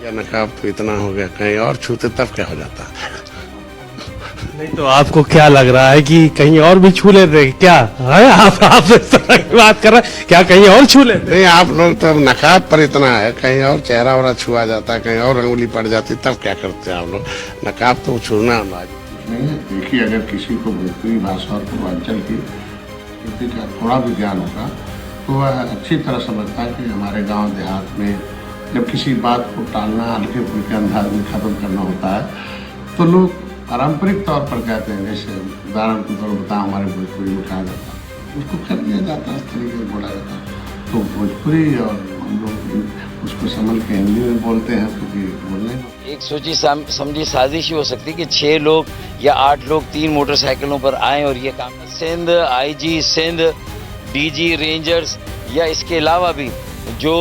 या नकाब तो इतना हो गया, कहीं और छूते तब क्या हो जाता। नहीं तो आपको क्या लग रहा है कि कहीं और भी छू लेते क्या है? आप इस तरह की बात कर रहे हैं, क्या कहीं और छू लेते? नहीं, आप लोग तो अब नकाब पर इतना है, कहीं और चेहरा वरा छुआ जाता, कहीं और अंगुली पड़ जाती, तब क्या करते हैं आप लोग? नकाब तो छूना नहीं है। देखिए, अगर किसी को भोजपुरी भाषा और पूर्वांचल की संस्कृति का थोड़ा भी ज्ञान होगा तो वह अच्छी तरह समझता है कि हमारे गांव देहात में जब किसी बात को टालना, हल्के फुल्के अंदाज में खत्म करना होता है तो लोग पारंपरिक तौर पर कहते हैं। जैसे उदाहरण के तौर पर बताओ, हमारे भोजपुरी में कहा जाता है, उसको कर दिया जाता है, इस तरीके से बोला जाता है। तो भोजपुरी और हम लोग उसको समझ के हिंदी में बोलते हैं, क्योंकि बोलने में एक सोची समझी साजिश ही हो सकती है कि 6 लोग या 8 लोग 3 मोटरसाइकिलों पर आए और ये काम। Sindh IG Sindh, DG Rangers या इसके अलावा भी जो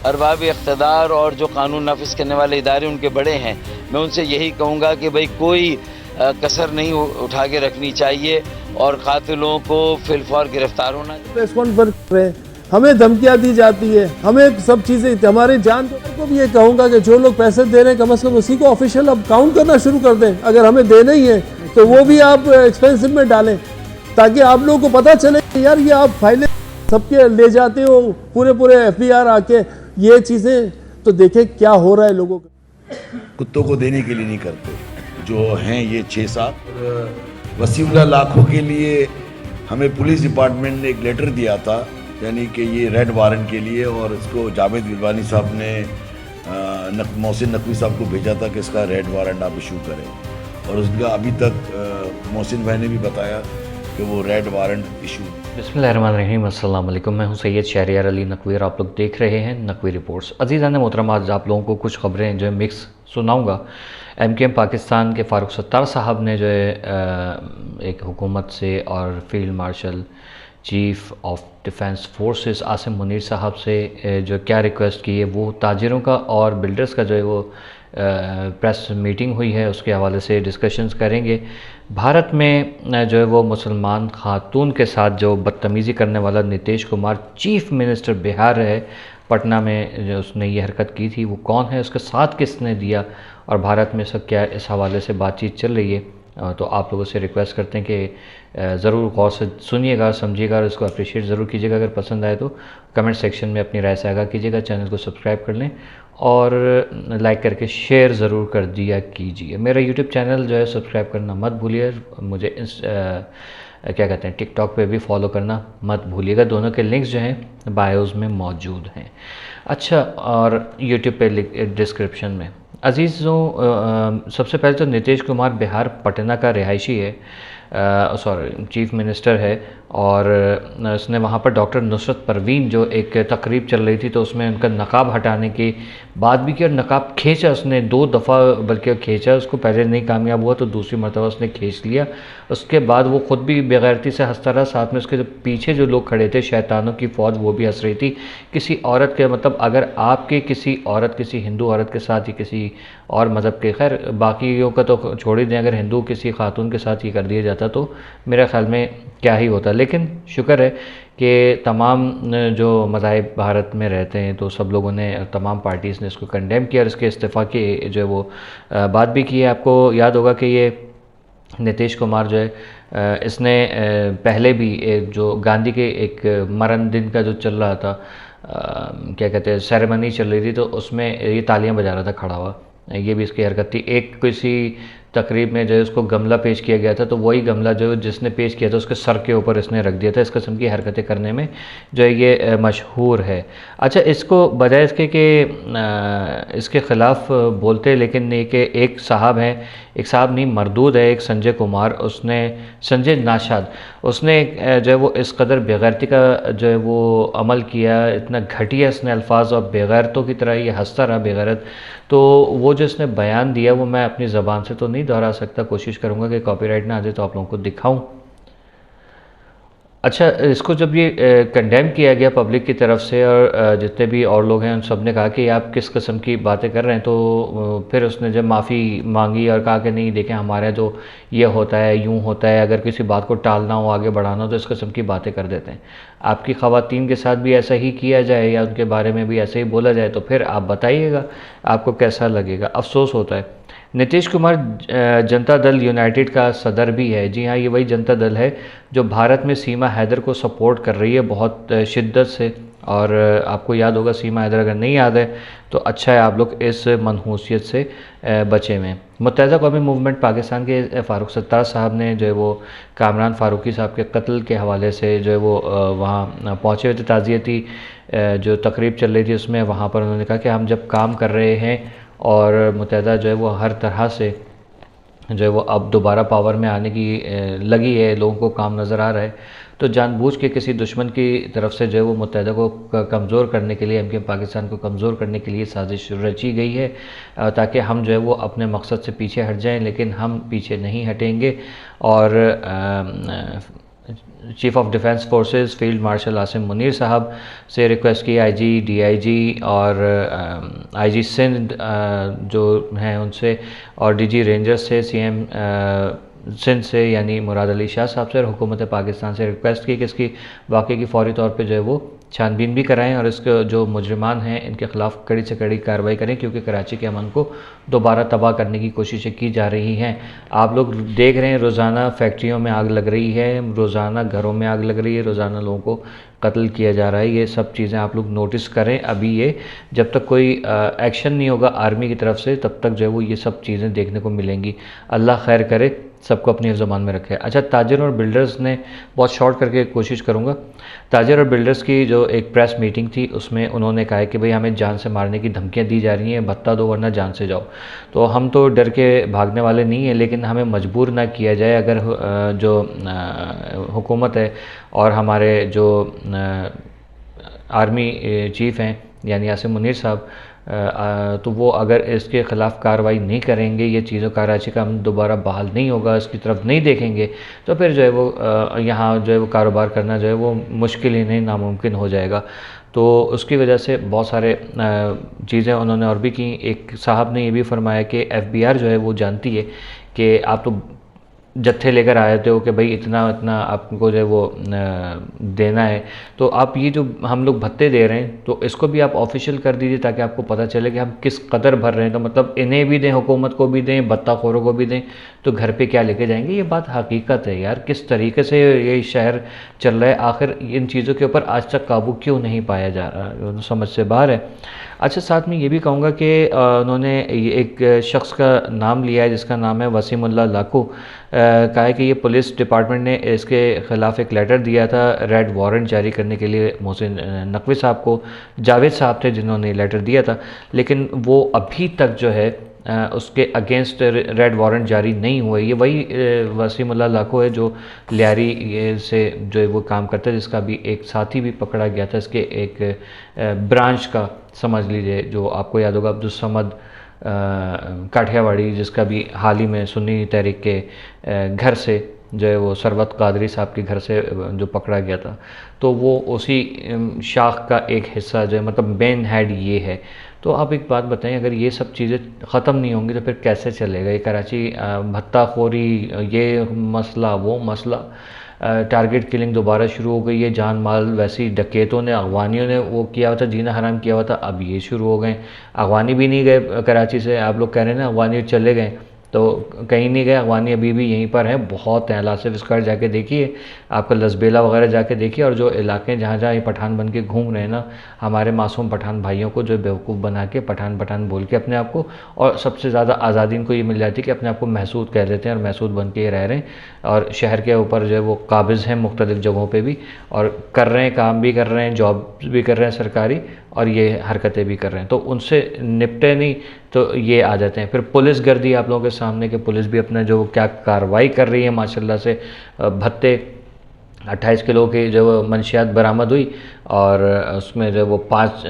अरबाब इख्तदार और जो कानून नाफिज करने वाले इदारे उनके बड़े हैं, मैं उनसे यही कहूँगा कि भाई कोई कसर नहीं उठा के रखनी चाहिए और कातिलों को फिलफौर गिरफ्तार होना चाहिए। प्रेस कॉन्फ्रेंस करें, हमें धमकियां दी जाती है, हमें सब चीज़ें, हमारे जान को भी ये कहूँगा कि जो लोग पैसे दे रहे हैं कम से कम उसी को ऑफिशियल अब काउंट करना शुरू कर दें। अगर हमें देना ही है तो वो भी आप एक्सपेंसिव में डालें, ताकि आप लोगों को पता चले कि यार ये आप फाइलें सबके ले जाते हो, पूरे FBR आके ये चीज़ें तो देखें क्या हो रहा है लोगों का। कुत्तों को देने के लिए नहीं करते, जो हैं ये 6-7 वसीउल्लाह लाखों के लिए हमें पुलिस डिपार्टमेंट ने एक लेटर दिया था, यानी कि ये रेड वारंट के लिए, और इसको जावेद विलवानी साहब ने मोहसिन नकवी साहब को भेजा था कि इसका रेड वारंट आप इशू करें, और उसका अभी तक मोहसिन भाई ने भी बताया कि वो रेड वारंट इशू। बिस्मिल्लाहिर्रहमानिर्रहीम, अस्सलाम वालेकुम। मैं हूं सैयद शहरियार अली नकवी और आप लोग देख रहे हैं नकवी रिपोर्ट्स। अज़ीज़ान मोहतरम, आज आप लोगों को कुछ खबरें जो है मिक्स सुनाऊंगा। MKM पाकिस्तान के फ़ारूक सत्तार साहब ने जो है एक हुकूमत से और field marshal chief of defence forces Asim Munir साहब से जो क्या रिक्वेस्ट की है, वो ताजिरों का और बिल्डर्स का जो है वो प्रेस मीटिंग हुई है, उसके हवाले से डिस्कशंस करेंगे। भारत में जो है वो मुसलमान खातून के साथ जो बदतमीज़ी करने वाला नीतीश कुमार चीफ़ मिनिस्टर बिहार है, पटना में जो उसने ये हरकत की थी, वो कौन है, उसका साथ किसने दिया, और भारत में सब क्या इस हवाले से बातचीत चल रही है। तो आप लोगों से रिक्वेस्ट करते हैं कि ज़रूर गौर से सुनिएगा, समझिएगा और इसको अप्रिशिएट ज़रूर कीजिएगा। अगर पसंद आए तो कमेंट सेक्शन में अपनी राय से आगाह कीजिएगा। चैनल को सब्सक्राइब कर लें और लाइक करके शेयर ज़रूर कर दिया कीजिए। मेरा यूट्यूब चैनल जो है सब्सक्राइब करना मत भूलिए। मुझे क्या कहते हैं, टिकटॉक पे भी फॉलो करना मत भूलिएगा। दोनों के लिंक्स जो हैं बायोज़ में मौजूद हैं। अच्छा, और यूट्यूब पे डिस्क्रिप्शन में। अज़ीज़ों, सबसे पहले तो नीतीश कुमार बिहार पटना का रिहायशी है, सॉरी चीफ़ मिनिस्टर है, और उसने वहाँ पर डॉक्टर नुसरत परवीन जो एक तकरीब चल रही थी तो उसमें उनका नकाब हटाने की बात भी की, और नकाब खींचा उसने 2 दफ़ा, बल्कि खींचा उसको, पहले नहीं कामयाब हुआ तो दूसरी मरतबा उसने खींच लिया। उसके बाद वो ख़ुद भी बेगैरती से हंसता रहा, साथ में उसके जो पीछे जो लोग खड़े थे शैतानों की फ़ौज, वो भी हंस रही थी। किसी औरत के, मतलब अगर आपके किसी औरत, किसी हिंदू औरत के साथ या किसी और मज़हब के, खैर बाकियों का तो छोड़ ही दें, अगर हिंदू किसी खातून के साथ ये कर दिया जाता तो मेरे ख़्याल में क्या ही होता। लेकिन शुक्र है कि तमाम जो मज़ाहिब भारत में रहते हैं तो सब लोगों ने, तमाम पार्टीज़ ने इसको कंडेम किया और इसके इस्तीफ़ा की जो है वो बात भी की है। आपको याद होगा कि ये नीतीश कुमार जो है इसने पहले भी जो गांधी के एक मरण दिन का जो चल रहा था, क्या कहते हैं, सेरेमनी चल रही थी, तो उसमें ये तालियां बजा रहा था खड़ा हुआ, ये भी इसकी हरकत थी। एक किसी तकरीब में जो है उसको गमला पेश किया गया था, तो वही गमला जो जिसने पेश किया था उसके सर के ऊपर इसने रख दिया था। इस किस्म की हरकतें करने में जो है ये मशहूर है। अच्छा, इसको बजाय इसके कि इसके ख़िलाफ़ बोलते, लेकिन ये कि एक साहब हैं, एक साहब नहीं मरदूद है, एक संजय कुमार, उसने, संजय नाशाद, उसने जो है वो इस कदर बेगैरती का जो है वो अमल किया, इतना घटिया इसने अल्फाज और बेगैरतों की तरह ये हंसता रहा बेगैरत। तो वो जो इसने बयान दिया वो मैं अपनी ज़बान से तो नहीं दोहरा सकता, कोशिश करूँगा कि कॉपीराइट ना आ जाए तो आप लोगों को दिखाऊँ। अच्छा, इसको जब ये कंडेम किया गया पब्लिक की तरफ से और जितने भी और लोग हैं उन सब ने कहा कि आप किस किस्म की बातें कर रहे हैं, तो फिर उसने जब माफ़ी मांगी और कहा कि नहीं देखें हमारा जो ये होता है यूँ होता है, अगर किसी बात को टालना हो आगे बढ़ाना हो तो इस किस्म की बातें कर देते हैं। आपकी ख़वातीन के साथ भी ऐसा ही किया जाए या उनके बारे में भी ऐसे ही बोला जाए तो फिर आप बताइएगा आपको कैसा लगेगा। अफसोस होता है। नीतीश कुमार जनता दल यूनाइटेड का सदर भी है। जी हाँ, ये वही जनता दल है जो भारत में सीमा हैदर को सपोर्ट कर रही है बहुत शिद्दत से। और आपको याद होगा, सीमा हैदर अगर नहीं याद है तो अच्छा है आप लोग इस मनहूसियत से बचे हुए हैं। मुत्तहिदा कौमी मूवमेंट पाकिस्तान के फ़ारूक सत्तार साहब ने जो है वो कामरान फ़ारूकी साहब के कत्ल के हवाले से जो है वो वहाँ पहुँचे हुए थे। ताज़ियती जो तकरीब चल रही थी उसमें वहाँ पर उन्होंने कहा कि हम जब काम कर रहे हैं और मुत्तहिदा जो है वो हर तरह से जो है वो अब दोबारा पावर में आने की लगी है, लोगों को काम नज़र आ रहा है, तो जानबूझ के किसी दुश्मन की तरफ से जो है वो मुत्तहिदा को कमज़ोर करने के लिए, एमकेएम पाकिस्तान को कमज़ोर करने के लिए साजिश रची गई है ताकि हम जो है वो अपने मकसद से पीछे हट जाएं। लेकिन हम पीछे नहीं हटेंगे। और chief of defence forces field marshal Asim Munir साहब से रिक्वेस्ट की, आईजी, डीआईजी और आईजी सिंध जो हैं उनसे, और डीजी रेंजर्स से, सीएम सिंध से यानी मुराद अली शाह साहब से, और हुकूमत पाकिस्तान से रिक्वेस्ट की कि इसकी वाक़े की फ़ौरी तौर पे जो है वो छानबीन भी कराएं और इसके जो मुजरिमान हैं इनके ख़िलाफ़ कड़ी से कड़ी कार्रवाई करें, क्योंकि कराची के अमन को दोबारा तबाह करने की कोशिशें की जा रही हैं। आप लोग देख रहे हैं रोज़ाना फैक्ट्रियों में आग लग रही है, रोज़ाना घरों में आग लग रही है, रोज़ाना लोगों को कत्ल किया जा रहा है। ये सब चीज़ें आप लोग नोटिस करें। अभी ये जब तक कोई एक्शन नहीं होगा आर्मी की तरफ से तब तक जो है वो ये सब चीज़ें देखने को मिलेंगी। अल्लाह खैर करे, सबको अपनी ज़बान में रखे। अच्छा, ताजिर और बिल्डर्स ने, बहुत शॉर्ट करके कोशिश करूँगा, ताजिर और बिल्डर्स की जो एक प्रेस मीटिंग थी उसमें उन्होंने कहा है कि भाई हमें जान से मारने की धमकियाँ दी जा रही हैं, भत्ता दो वरना जान से जाओ। तो हम तो डर के भागने वाले नहीं हैं, लेकिन हमें मजबूर ना किया जाए। अगर जो हुकूमत है और हमारे जो आर्मी चीफ़ हैं यानी आसिम मुनीर साहब, तो वो अगर इसके ख़िलाफ़ कार्रवाई नहीं करेंगे, ये चीज़ों कराची का हम दोबारा बहाल नहीं होगा, इसकी तरफ नहीं देखेंगे, तो फिर जो है वो यहाँ जो है वो कारोबार करना जो है वो मुश्किल ही नहीं नामुमकिन हो जाएगा। तो उसकी वजह से बहुत सारे चीज़ें उन्होंने और भी की। एक साहब ने ये भी फरमाया कि एफबीआर जो है वो जानती है कि आप तो जत्थे लेकर आए थे हो कि भाई इतना इतना आपको जो है वो देना है, तो आप ये जो हम लोग भत्ते दे रहे हैं तो इसको भी आप ऑफिशियल कर दीजिए ताकि आपको पता चले कि हम किस कदर भर रहे हैं। तो मतलब इन्हें भी दें, हुकूमत को भी दें, भत्ताखोरों को भी दें, तो घर पे क्या लेके जाएंगे। ये बात हकीकत है यार, किस तरीके से ये शहर चल रहा है, आखिर इन चीज़ों के ऊपर आज तक काबू क्यों नहीं पाया जा रहा, समझ से बाहर है। अच्छा, साथ में ये भी कहूँगा कि उन्होंने एक शख्स का नाम लिया है जिसका नाम है वसीमुल्लाह लाखू। कहा है कि ये पुलिस डिपार्टमेंट ने इसके ख़िलाफ़ एक लेटर दिया था रेड वारंट जारी करने के लिए मोहसिन नकवी साहब को। जावेद साहब थे जिन्होंने लेटर दिया था, लेकिन वो अभी तक जो है उसके अगेंस्ट रेड वारंट जारी नहीं हुए। ये वही वसीमुल्लाह लाखो है जो लियारी से जो है वो काम करता है, जिसका भी एक साथी भी पकड़ा गया था इसके एक ब्रांच का, समझ लीजिए, जो आपको याद होगा अब्दुल समद काठियावाड़ी, जिसका भी हाल ही में सुन्नी तहरीक के घर से जो है वो सरवत कादरी साहब के घर से जो पकड़ा गया था, तो वो उसी शाख का एक हिस्सा जो है, मतलब मेन हेड ये है। तो आप एक बात बताएं, अगर ये सब चीज़ें ख़त्म नहीं होंगी तो फिर कैसे चलेगा ये कराची भत्ताखोरी, ये मसला वो मसला, टारगेट किलिंग दोबारा शुरू हो गई है, जान माल वैसी डकैतों ने, अगवानियों ने वो किया हुआ था, जीना हराम किया हुआ था, अब ये शुरू हो गए। अगवानी भी नहीं गए कराची से, आप लोग कह रहे हैं ना अगवानी चले गए, तो कहीं नहीं गए, अगवानी अभी भी यहीं पर हैं, बहुत हैं। लासिफ स्क्वायर जाके देखिए, आपका लसबेला वगैरह जाके देखिए, और जो इलाके जहाँ जहाँ ये पठान बन के घूम रहे हैं ना, हमारे मासूम पठान भाइयों को जो बेवकूफ़ बना के पठान पठान बोल के अपने आप को, और सबसे ज़्यादा आज़ादी इनको ये मिल जाती है कि अपने आप को महसूद कह लेते हैं और महसूद बन के रह रहे हैं, और शहर के ऊपर जो है वो काबिज़ हैं मुख्तलिफ़ जगहों पर भी, और कर रहे हैं, काम भी कर रहे हैं, जॉब भी कर रहे हैं सरकारी, और ये हरकतें भी कर रहे हैं। तो उनसे निपटे नहीं तो ये आ जाते हैं। फिर पुलिस गर्दी आप लोगों के सामने कि पुलिस भी अपना जो क्या कार्रवाई कर रही है माशाल्लाह से, भत्ते 28 किलो की जो मंशियात बरामद हुई, और उसमें जो वो 5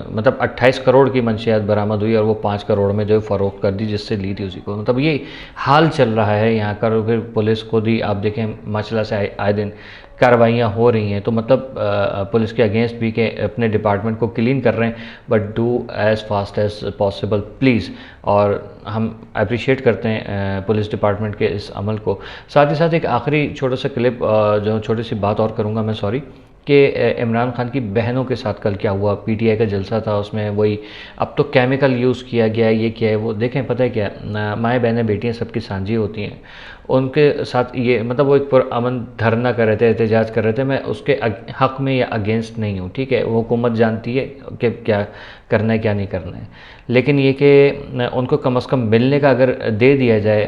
मतलब 28 करोड़ की मंशियात बरामद हुई और वो 5 करोड़ में जो है फ़रोख्त कर दी जिससे ली थी उसी को। मतलब ये हाल चल रहा है यहाँ का। और फिर पुलिस खुद ही आप देखें माशाल्लाह से आए दिन कार्रवाइयाँ हो रही हैं, तो मतलब पुलिस के अगेंस्ट भी के अपने डिपार्टमेंट को क्लीन कर रहे हैं, but do as fast as possible please. और हम अप्रिशिएट करते हैं पुलिस डिपार्टमेंट के इस अमल को। साथ ही साथ एक आखिरी छोटा सा क्लिप जो छोटी सी बात और करूँगा मैं, सॉरी, कि इमरान खान की बहनों के साथ कल क्या हुआ। पीटीआई का जलसा था, उसमें वही अब तो केमिकल यूज़ किया गया है, ये किया है वो। देखें पता है क्या, माएँ बहनें बेटियाँ सबकी सांझी होती हैं। उनके साथ ये मतलब वो एक पुरअमन धरना कर रहे थे, एहतजाज कर रहे थे। मैं उसके हक़ में या अगेंस्ट नहीं हूँ, ठीक है। वो हुकूमत जानती है कि क्या करना है क्या नहीं करना है, लेकिन ये कि उनको कम से कम मिलने का अगर दे दिया जाए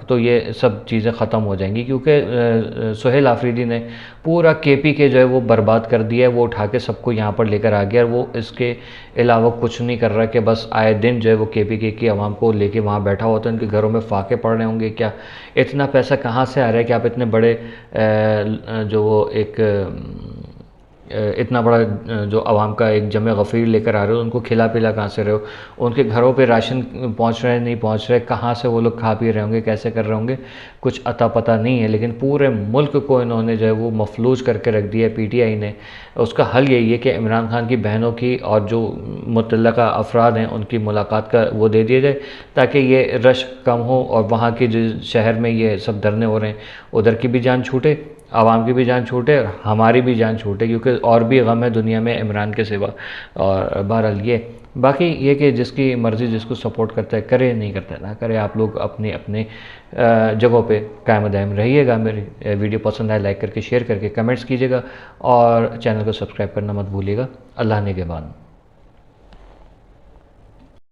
तो ये सब चीज़ें ख़त्म हो जाएंगी। क्योंकि सुहेल आफरीदी ने पूरा केपी के जो है वो बर्बाद कर दिया है। वो उठा के सबको यहाँ पर लेकर आ गया और वो इसके अलावा कुछ नहीं कर रहा कि बस आए दिन जो है वो केपी की आवाम को लेके वहाँ बैठा होता है। उनके घरों में फाके पड़ रहे होंगे क्या, इतना पैसा कहाँ से आ रहा है कि आप इतने बड़े जो वो एक इतना बड़ा जो आवाम का एक जमे गफ़ीर लेकर आ रहे हो, उनको खिला पिला कहाँ से रहे हो, उनके घरों पे राशन पहुँच रहे हैं नहीं पहुँच रहे, कहाँ से वो लोग खा पी रहे होंगे, कैसे कर रहे होंगे, कुछ अता पता नहीं है। लेकिन पूरे मुल्क को इन्होंने जो है वो मफलूज करके रख दिया पीटीआई ने। उसका हल यही है कि इमरान खान की बहनों की और जो मुतल्लका अफराद हैं उनकी मुलाकात का वो दे दिया जाए, ताकि ये रश कम हो और वहाँ के जो शहर में ये सब धरने हो रहे हैं उधर की भी जान छूटे, आवाम की भी जान छूटे और हमारी भी जान छूटे, क्योंकि और भी गम है दुनिया में इमरान के सिवा। और बहरहाल ये बाकी ये कि जिसकी मर्ज़ी जिसको सपोर्ट करता है करे, नहीं करता है ना करे। आप लोग अपने अपने जगहों पे कायम दायम रहिएगा। मेरी वीडियो पसंद आए लाइक करके शेयर करके कमेंट्स कीजिएगा और चैनल को सब्सक्राइब करना मत भूलिएगा। अल्लाह ने के बाद।